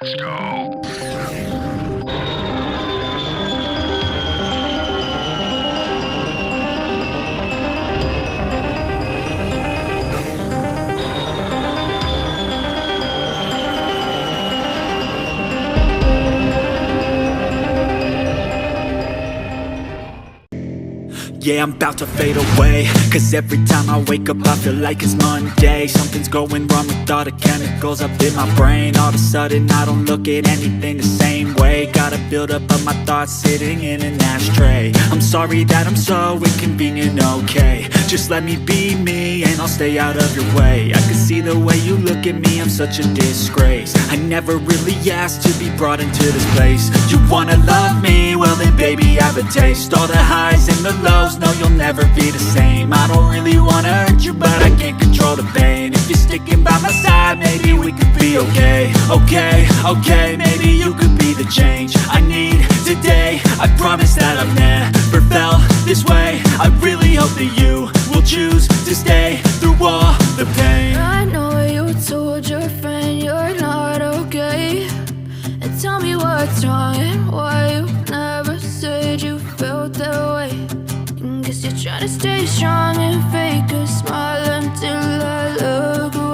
Let's go. Yeah, I'm about to fade away, 'cause every time I wake up I feel like it's Monday. Something's going wrong with all the chemicals up in my brain. All of a sudden I don't look at anything the same way. Gotta build up of my thoughts sitting in an ashtray. I'm sorry that I'm so inconvenient, okay. Just let me be me and I'll stay out of your way. I can see the way you look at me, I'm such a disgrace. I never really asked to be brought into this place. You wanna love me? Well then baby, have a taste. All the highs and the lows, no, you'll never be the same. I don't really wanna hurt you, but I can't control the pain. If you're sticking by my side, maybe we could be okay. Okay, maybe you could be the change I need today. I promise that I've never felt this way. I really hope that you will choose to stay through all the pain. I know you told your friend you're not okay, and tell me what's wrong and why you never said you felt that way. Guess you're trying to stay strong and fake a smile until I look away.